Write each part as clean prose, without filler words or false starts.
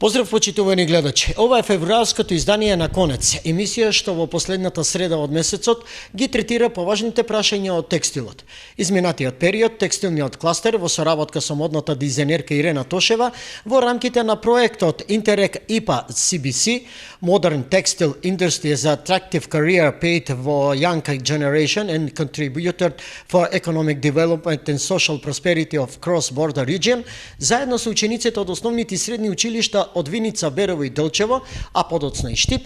Поздрав, почитувани гледачи. Ова е февруарското издание на Конец, емисија што во последната среда од месецот ги третира поважните прашања од текстилот. Изминатиот период, текстилниот кластер во соработка со модната дизајнерка Ирена Тошева во рамките на проектот Interreg IPA CBC Modern Textile Industry as Attractive Career Path во Young Generation and Contributor for Economic Development and Social Prosperity of Cross-Border Region, заедно со учениците од основните и средни училишта од Виница, Берово и Делчево, а подоцна и Штип,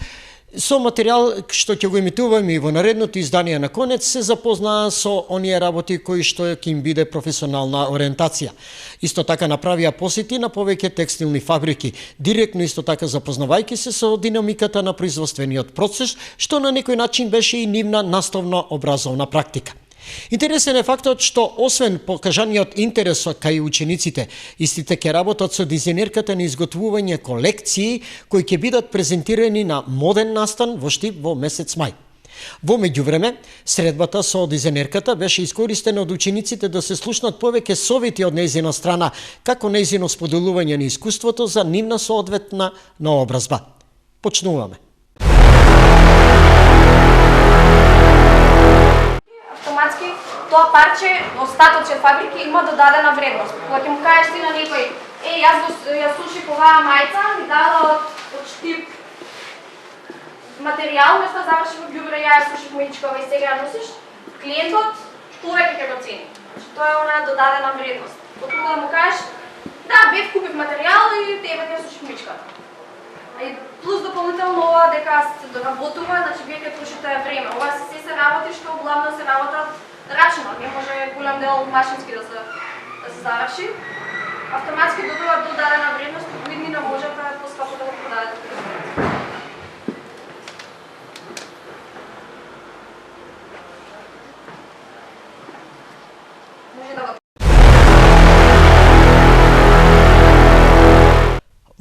со материјал што ќе го емитуваме и во наредното издание на Конец, се запознаа со оние работи кои што ќе им биде професионална ориентација. Исто така направија посети на повеќе текстилни фабрики, директно исто така запознавајќи се со динамиката на производствениот процес, што на некој начин беше и нивна наставно-образовна практика. Интересен е фактот што освен покажаниот интерес кај учениците, истите ќе работат со дизајнерката на изготвување колекции кои ќе бидат презентирани на моден настан во Штип во месец мај. Во меѓувреме, средбата со дизајнерката беше искористена од учениците да се слушнат повеќе совети од нејзина страна, како нејзино споделување на искуството за нивна соодветна наобразба. Почнуваме. Автоматски тоа парче, остаточен фабрики има додадена вредност. Кога ќе му кажеш ти на некој, ја суших оваа мајца, ми дала од Штип материјал, место заврши во ѓубре, ја суших мајчкава и сега ја носиш, клиентот повеќе ќе го цени. Тоа е онаа додадена вредност. Откога да му кажеш, да, бев купив материјал и тебе ќе суших мајчката. Плюс дополнително ова дека се доработува, значи вие ќе трошите време. Ова се работи што главно се работат рачно, не може голем дел машински да се заврши. Автоматски добива додадена вредност и виднина можете поскапо да го продадете. Може да го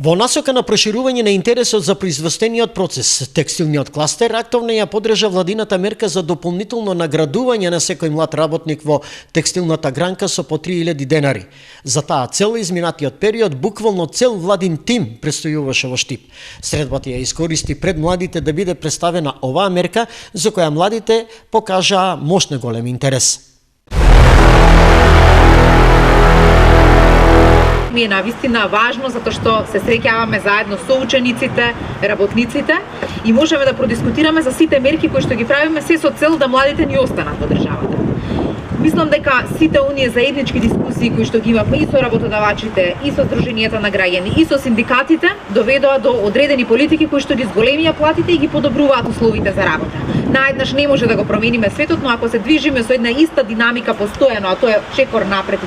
Во насока на проширување на интересот за производствениот процес, текстилниот кластер активно ја подржа владината мерка за дополнително наградување на секој млад работник во текстилната гранка со по 3000 денари. За таа цел изминатиот период буквално цел владин тим престојуваше во Штип. Средбата ја искористи пред младите да биде представена оваа мерка за која младите покажаа мощно голем интерес. Ми е навистина важно затоа што се среќаваме заедно со учениците, работниците и можеме да продискутираме за сите мерки кои што ги правиме се со цел да младите ни останат во државата. Мислам дека сите оние заеднички дискусии кои што ги имавме и со работодавачите, и со здруженијата на граѓани, и со синдикатите, доведоа до одредени политики кои што ги зголемија платите и ги подобруваат условите за работа. Наеднаш не може да го промениме светот, но ако се движиме со една иста динамика постојано, а тоа е чекор напред,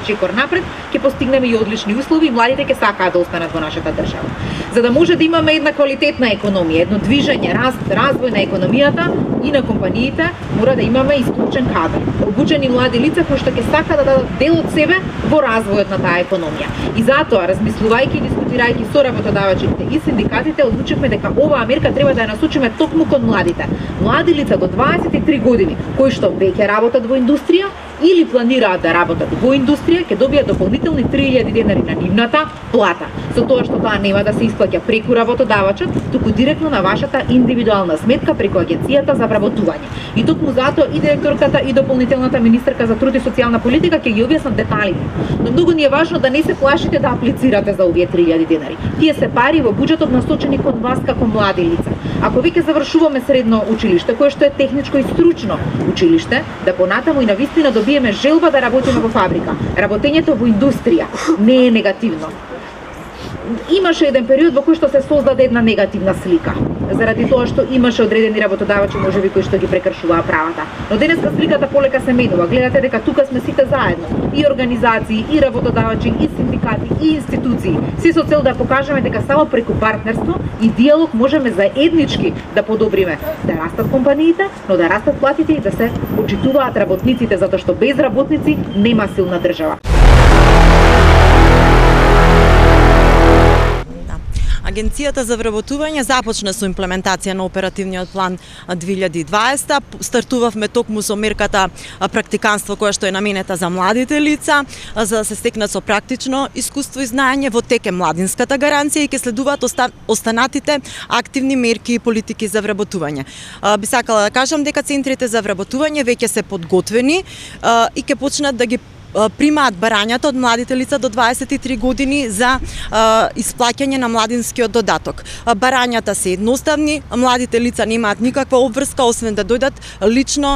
ќе постигнеме и одлични услови и младите ќе сакаат да останат во нашата држава. За да може да имаме една квалитетна економија, едно движење, развој на економијата и на компаниите, мора да имаме исклучен кадар, обучени млади лица кои што ќе сакаат да дадат дел од себе во развојот на таа економија. И затоа, размислувајќи и дискутирајќи со работодавачите и синдикатите, одлучивме дека оваа мерка треба да ја насочиме токму кон младите. Млади лица до 23 години кои што веќе работат во индустрија или планираат да работат во индустрија, ќе добијат дополнителни 3000 денари на нивната плата. Со тоа што таа нема да се исплаќа преку работодавачот, туку директно на вашата индивидуална сметка преку Агенцијата за вработување. И токму затоа и директорката и дополнителната министерка за труд и социјална политика ќе ги објаснат деталите. Но многу ни е важно да не се плашите да аплицирате за овие 3000 денари. Тие се пари во буџетот насочени кон вас како млади лица. Ако веќе завршуваме средно училиште, кое што е техничко и стручно училиште, да понатаму и навистина добиеме желба да работиме во фабрика. Работењето во индустрија не е негативно. Имаше еден период во кој што се создаде една негативна слика, заради тоа што имаше одредени работодавачи можеби кои што ги прекршуваа правата. Но денеска сликата полека се менува. Гледате дека тука сме сите заедно, и организации, и работодавачи, и синдикати, и институции, се со цел да покажеме дека само преку партнерство и диалог можеме заеднички да подобриме, да растат компаниите, но да растат платите и да се почитуваат работниците, затоа што без работници нема силна држава. Агенцијата за вработување започна со имплементација на оперативниот план 2020. Стартувавме токму со мерката практиканство која што е наменета за младите лица, за да се стекнат со практично искуство и знаење. Во тек е младинската гаранција и ќе следуваат останатите активни мерки и политики за вработување. Би сакала да кажам дека центрите за вработување веќе се подготвени и ќе почнат да ги примаат барањата од младите лица до 23 години за исплаќање на младинскиот додаток. Барањата се едноставни, младите лица немаат никаква обврска освен да дојдат лично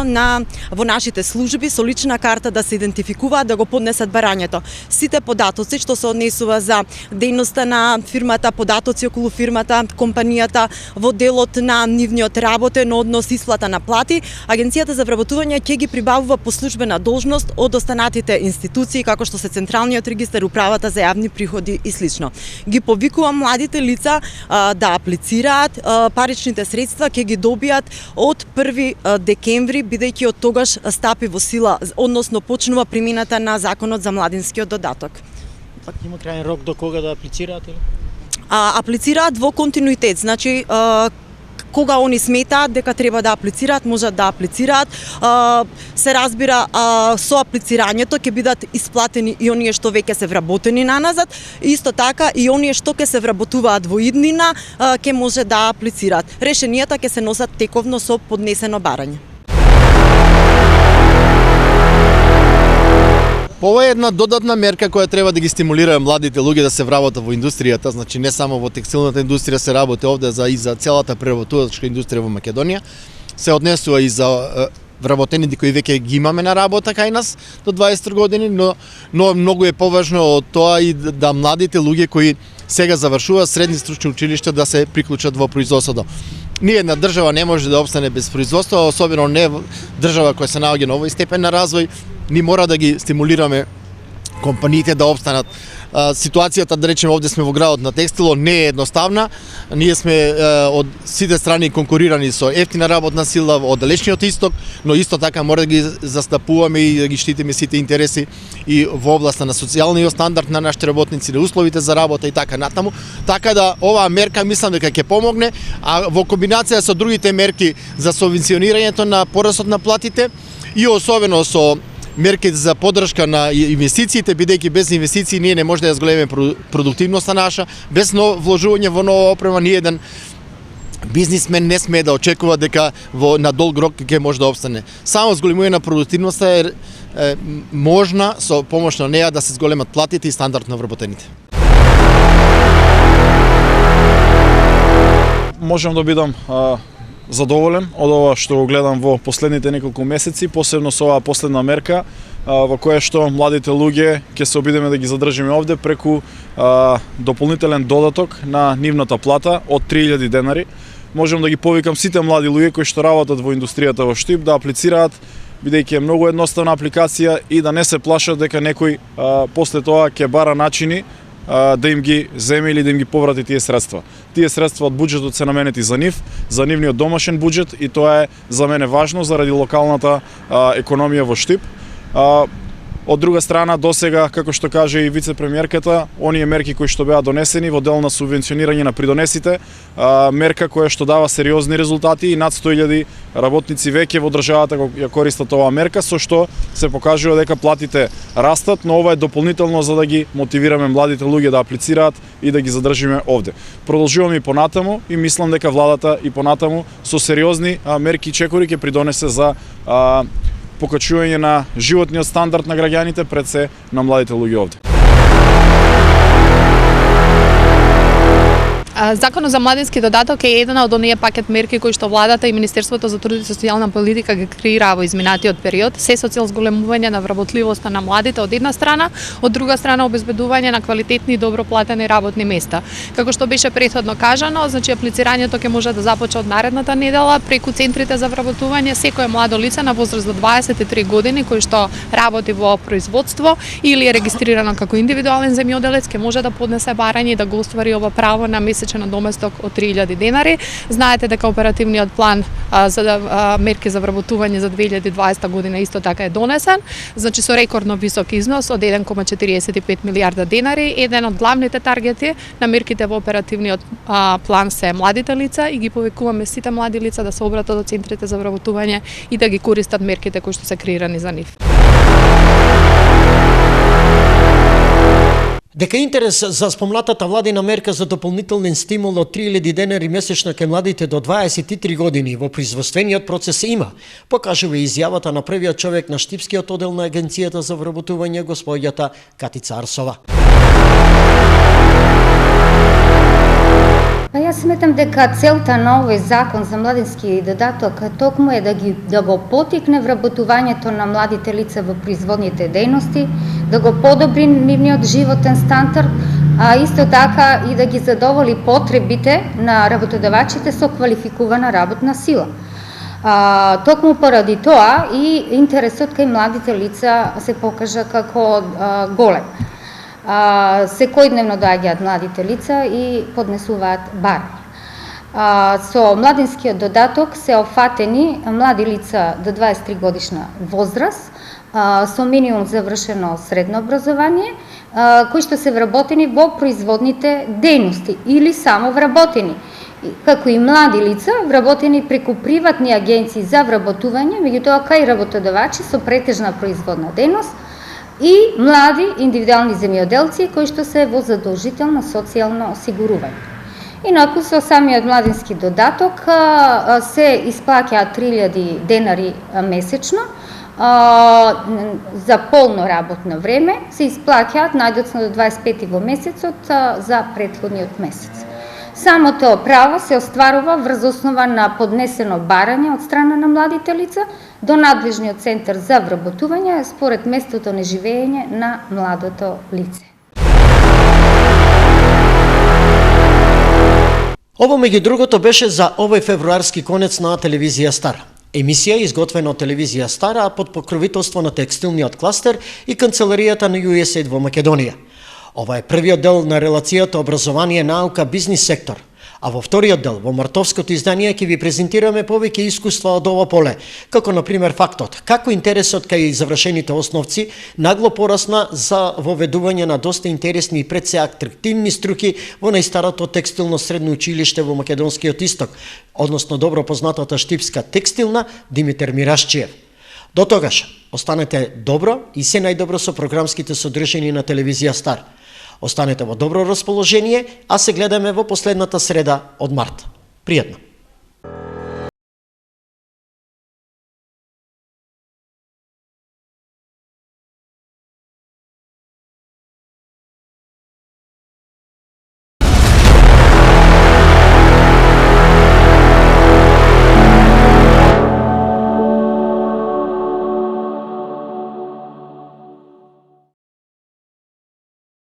во нашите служби со лична карта да се идентификуваат, да го поднесат барањето. Сите податоци што се однесува за дејноста на фирмата, податоци околу фирмата, компанијата, во делот на нивниот работен однос, исплата на плати, Агенцијата за вработување ќе ги прибавува по службена должност од останатите институции како што се Централниот регистар, Управата за јавни приходи и слично. Ги повикувам младите лица да аплицираат, паричните средства ќе ги добијат од 1 декември, бидејќи од тогаш стапи во сила, односно почнува примената на Законот за младинскиот додаток. Пак има крајен рок до кога да аплицираат или? Аплицираат во континуитет, значи кога они сметаат дека треба да аплицираат, можат да аплицираат. Се разбира, со аплицирањето ќе бидат исплатени и оние што веќе се вработени наназад, исто така и оние што ќе се вработуваат во иднина, ќе може да аплицираат. Решенијата ќе се носат тековно со поднесено барање. Ова е една додатна мерка која треба да ги стимулира младите луѓе да се вработат во индустријата, значи не само во текстилната индустрија се работи овде и за целата преработувачка индустрија во Македонија. Се однесува и за вработените кои веќе ги имаме на работа кај нас до 20 години, но многу е поважно од тоа и да младите луѓе кои сега завршуваат средни стручни училишта да се приклучат во производството. Ниедна држава не може да опстане без производство, особено не држава која се наоѓа на овој степен на развој. Ни мора да ги стимулираме компаниите да опстанат. Ситуацијата, да речеме, овде сме во градот на текстилот, не е едноставна. Ние сме од сите страни конкурирани со ефтина работна сила од далечниот исток, но исто така мора да ги застапуваме и да ги штитиме сите интереси и во областа на социјалниот стандард на нашите работници, на условите за работа и така натаму. Така да оваа мерка мислам дека ќе помогне, а во комбинација со другите мерки за субвенционирањето на порасот на платите и особено со мерки за поддршка на инвестициите, бидејќи без инвестиции ние не може да ја зголемиме продуктивноста наша, без вложување во нова опрема ни еден бизнисмен не смее да очекува дека на долг рок ќе може да опстане. Само зголемување на продуктивноста е можна со помош на неа да се зголемат платите и стандард на вработените. Можам да бидам задоволен од ова што го гледам во последните неколку месеци, посебно со оваа последна мерка, во која што младите луѓе ќе се обидеме да ги задржиме овде преку дополнителен додаток на нивната плата од 3000 денари. Можам да ги повикам сите млади луѓе кои што работат во индустријата во Штип да аплицираат, бидејќи е многу едноставна апликација и да не се плашат дека некој после тоа ќе бара начини да им ги земе или да им ги поврати тие средства. Тие средства од буџетот се наменети за нив, за нивниот домашен буџет и тоа е за мене важно заради локалната економија во Штип. Од друга страна, досега, како што каже и вице-премиерката, оние мерки кои што беа донесени во дел на субвенционирање на придонесите, мерка која што дава сериозни резултати и над 100.000 работници веќе во државата ја користат оваа мерка, со што се покажува дека платите растат, но ова е дополнително за да ги мотивираме младите луѓе да аплицираат и да ги задржиме овде. Продолжуваме и понатаму и мислам дека владата и понатаму со сериозни мерки и чекори ќе придонесе за покачување на животниот стандард на граѓаните, пред се на младите луѓе овде. Законот за младински додаток е еден од оние пакет мерки кои што владата и Министерството за труд и социјална политика ги креира во изминатиот период, се со цел зголемување на вработливоста на младите од една страна, од друга страна обезбедување на квалитетни и добро платени работни места. Како што беше претходно кажано, значи аплицирањето ќе може да започне од наредната недела преку центрите за вработување. Секој младо лице на возраст до 23 години кој што работи во производство или е регистрирано како индивидуален земјоделец ќе може да поднесе барање и да го оствари ова право на месечни увеличен доместок од 3000 денари. Знаете дека оперативниот план за мерки за вработување за 2020 година исто така е донесен, значи со рекордно висок износ од 1,45 милиарда денари. Еден од главните таргети на мерките во оперативниот план се младите лица и ги повикуваме сите млади лица да се обратат до центрите за вработување и да ги користат мерките кои што се креирани за нив. Дека интерес за спомнатата владина мерка за дополнителен стимул од 3000 денари месечно кај младите до 23 години во производствениот процес има, покажува изјавата на првиот човек на Штипскиот оддел на Агенцијата за вработување, господјата Катица Арсова. Јас сметам дека целта на овој закон за младински додаток токму е да го потикне вработувањето на младите лица во производните дејности, да го подобри нивниот животен стандард, а исто така и да ги задоволи потребите на работодавачите со квалификувана работна сила. Токму поради тоа и интересот кај младите лица се покажа како голем. Секојдневно доаѓаат младите лица и поднесуваат барања. Со младинскиот додаток се офатени млади лица до 23 годишна возраст, со минимум завршено средно образование, кои што се вработени во производните дејности или само вработени, како и млади лица вработени преку приватни агенции за вработување, меѓутоа кај работодавачи со претежна производна дејност, и млади индивидуални земјоделци кои што се во задолжително социјално осигурување. Инаку со самиот младински додаток се исплаќаат 3000 денари месечно, за полно работно време се исплаќаат најдоцна до 25 во месецот за претходниот месец. Самото право се остварува врз основа на поднесено барање од страна на младите лица до надлежниот центар за вработување според местото на живење на младото лице. Ово меѓу другото беше за овој февруарски конец на телевизија Стара. Емисија изготвена од телевизија Стара под покровителство на текстилниот кластер и канцеларијата на USAID во Македонија. Ова е првиот дел на релацијата образование, наука, бизнис сектор. А во вториот дел, во мартовското издание, ќе ви презентираме повеќе искуства од ова поле, како например фактот како интересот кај завршените основци нагло порасна за воведување на доста интересни и пред се атрактивни струки во најстарото текстилно средно училиште во Македонскиот исток, односно добро познатата Штипска текстилна Димитар Мирашчиев. До тогаш, останете добро и се најдобро со програмските содржини на телевизија Стар. Останете во добро расположение, а се гледаме во последната среда од март. Пријатно!